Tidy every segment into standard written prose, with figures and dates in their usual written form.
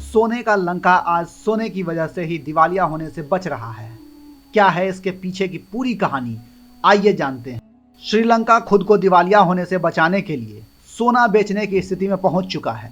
सोने का लंका आज सोने की वजह से ही दिवालिया होने से बच रहा है। क्या है इसके पीछे की पूरी कहानी, आइए जानते हैं। श्रीलंका खुद को दिवालिया होने से बचाने के लिए सोना बेचने की स्थिति में पहुंच चुका है।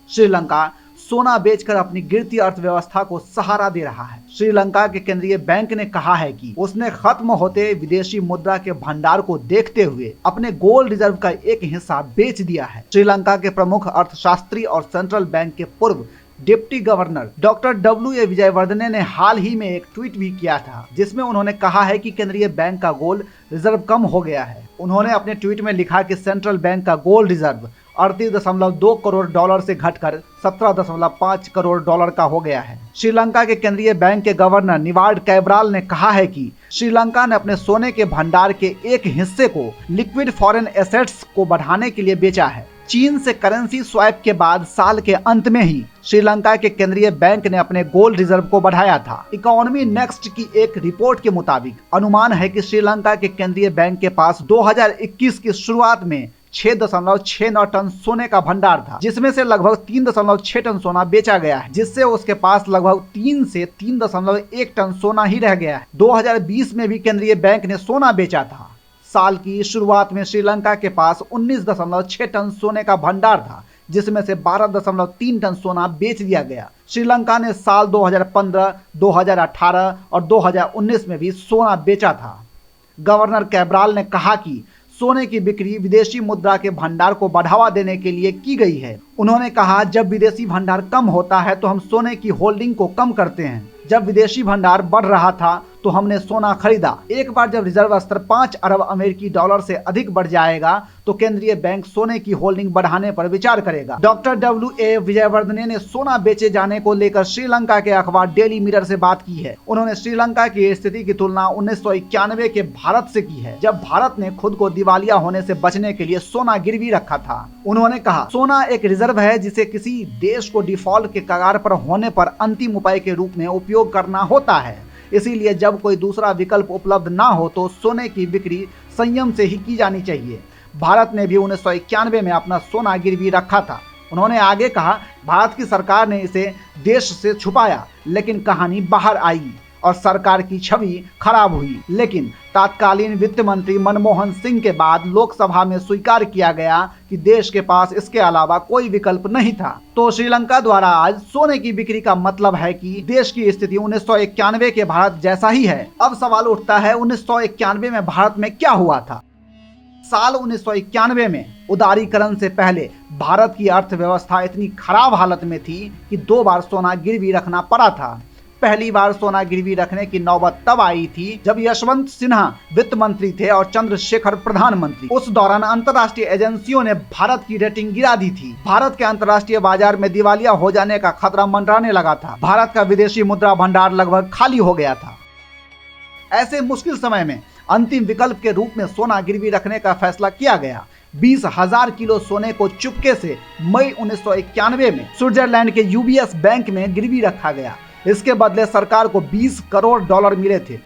श्रीलंका सोना बेचकर अपनी गिरती अर्थव्यवस्था को सहारा दे रहा है। श्रीलंका के केंद्रीय बैंक ने कहा है कि उसने खत्म होते विदेशी मुद्रा के भंडार को देखते हुए अपने गोल्ड रिजर्व का एक हिस्सा बेच दिया है। श्रीलंका के प्रमुख अर्थशास्त्री और सेंट्रल बैंक के पूर्व deputy governor doctor W A Wijewardene ने हाल ही में एक ट्वीट भी किया था, जिसमें उन्होंने कहा है कि केंद्रीय बैंक का गोल्ड रिजर्व कम हो गया है। उन्होंने अपने ट्वीट में लिखा कि सेंट्रल बैंक का गोल्ड रिजर्व 38.2 करोड़ डॉलर से घटकर 17.5 करोड़ डॉलर का हो गया है। श्रीलंका के केंद्रीय बैंक के गवर्नर निवार्ड कैब्राल ने कहा है कि श्रीलंका ने अपने सोने के भंडार के एक हिस्से को लिक्विड फॉरेन एसेट्स को बढ़ाने के लिए बेचा है। चीन से करेंसी स्वैप के बाद साल के अंत में ही श्रीलंका के केंद्रीय बैंक ने अपने गोल्ड रिजर्व को बढ़ाया था। इकोनॉमी नेक्स्ट की एक रिपोर्ट के मुताबिक अनुमान है कि श्रीलंका के केंद्रीय बैंक के पास 2021 की शुरुआत में 6.69 टन सोने का भंडार था, जिसमें से लगभग 3.6 टन सोना बेचा गया है, जिससे उसके पास लगभग 3 से 3.1 टन सोना ही रह गया है। 2020 में भी केंद्रीय बैंक ने सोना बेचा था। साल की शुरुआत में श्रीलंका के पास 19.6 टन सोने का भंडार था, जिसमें से 12.3 टन सोना बेच दिया गया। श्रीलंका ने साल 2015, 2018 और 2019 में भी सोना बेचा था। गवर्नर कैब्राल ने कहा कि सोने की बिक्री विदेशी मुद्रा के भंडार को बढ़ावा देने के लिए की गई है। उन्होंने कहा, जब विदेशी भंडार कम होता है तो हम सोने की होल्डिंग को कम करते हैं। जब विदेशी भंडार बढ़ रहा था तो हमने सोना खरीदा। एक बार जब रिजर्व स्तर 5 अरब अमेरिकी डॉलर से अधिक बढ़ जाएगा तो केंद्रीय बैंक सोने की होल्डिंग बढ़ाने पर विचार करेगा। डॉक्टर डब्ल्यू ए विजयवर्धने ने सोना बेचे जाने को लेकर श्रीलंका के अखबार डेली मिरर से बात की है। उन्होंने श्रीलंका की स्थिति की तुलना 1991 के भारत से की है, जब भारत ने खुद को दिवालिया होने से बचने के लिए सोना गिरवी रखा था। उन्होंने कहा, सोना एक रिजर्व है जिसे किसी देश को डिफॉल्ट के कगार पर होने पर अंतिम उपाय के रूप में उपयोग करना होता है। इसीलिए जब कोई दूसरा विकल्प उपलब्ध ना हो तो सोने की बिक्री संयम से ही की जानी चाहिए। भारत ने भी 1991 में अपना सोना गिरवी रखा था। उन्होंने आगे कहा, भारत की सरकार ने इसे देश से छुपाया, लेकिन कहानी बाहर आई और सरकार की छवि खराब हुई। लेकिन तत्कालीन वित्त मंत्री मनमोहन सिंह के बाद लोकसभा में स्वीकार किया गया कि देश के पास इसके अलावा कोई विकल्प नहीं था। तो श्रीलंका द्वारा आज सोने की बिक्री का मतलब है कि देश की स्थिति 1991 के भारत जैसा ही है। अब सवाल उठता है, 1991 में भारत में क्या हुआ था? साल 1991 में उदारीकरण से पहले भारत की अर्थव्यवस्था इतनी खराब हालत में थी कि 2 बार सोना गिरवी रखना पड़ा था। पहली बार सोना गिरवी रखने की नौबत तब आई थी जब यशवंत सिन्हा वित्त मंत्री थे और चंद्रशेखर प्रधानमंत्री। उस दौरान अंतर्राष्ट्रीय एजेंसियों ने भारत की रेटिंग गिरा दी थी। भारत के अंतर्राष्ट्रीय बाजार में दिवालिया हो जाने का खतरा मंडराने लगा था। भारत का विदेशी मुद्रा भंडार लगभग खाली हो गया था। ऐसे मुश्किल समय में अंतिम विकल्प के रूप में सोना गिरवी रखने का फैसला किया गया। 20,000 किलो सोने को चुपके से मई 1991 में स्विट्जरलैंड के यूबीएस बैंक में गिरवी रखा गया। इसके बदले सरकार को 20 करोड़ डॉलर मिले थे।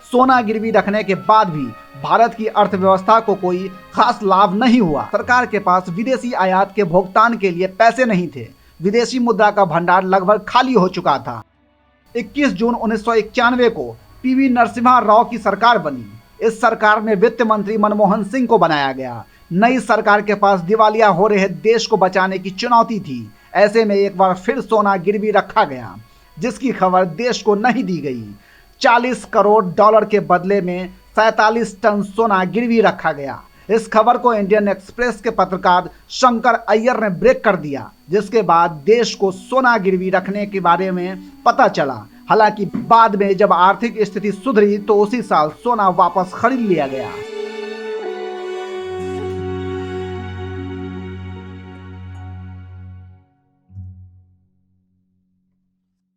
सोना गिरवी रखने के बाद भी भारत की अर्थव्यवस्था को कोई खास लाभ नहीं हुआ। सरकार के पास विदेशी आयात के भुगतान के लिए पैसे नहीं थे। विदेशी मुद्रा का भंडार लगभग खाली हो चुका था। 21 जून 1991 को पीवी नरसिम्हा राव की सरकार बनी। इस सरकार में वित्त मंत्री मनमोहन सिंह को बनाया गया। नई सरकार के पास दिवालिया हो रहे देश को बचाने की चुनौती थी। ऐसे में एक बार फिर सोना गिरवी रखा गया, जिसकी खबर देश को नहीं दी गई। 40 करोड़ डॉलर के बदले में 47 टन सोना गिरवी रखा गया। इस खबर को इंडियन एक्सप्रेस के पत्रकार शंकर अय्यर ने ब्रेक कर दिया, जिसके बाद देश को सोना गिरवी रखने के बारे में पता चला। हालांकि बाद में जब आर्थिक स्थिति सुधरी तो उसी साल सोना वापस खरीद लिया गया।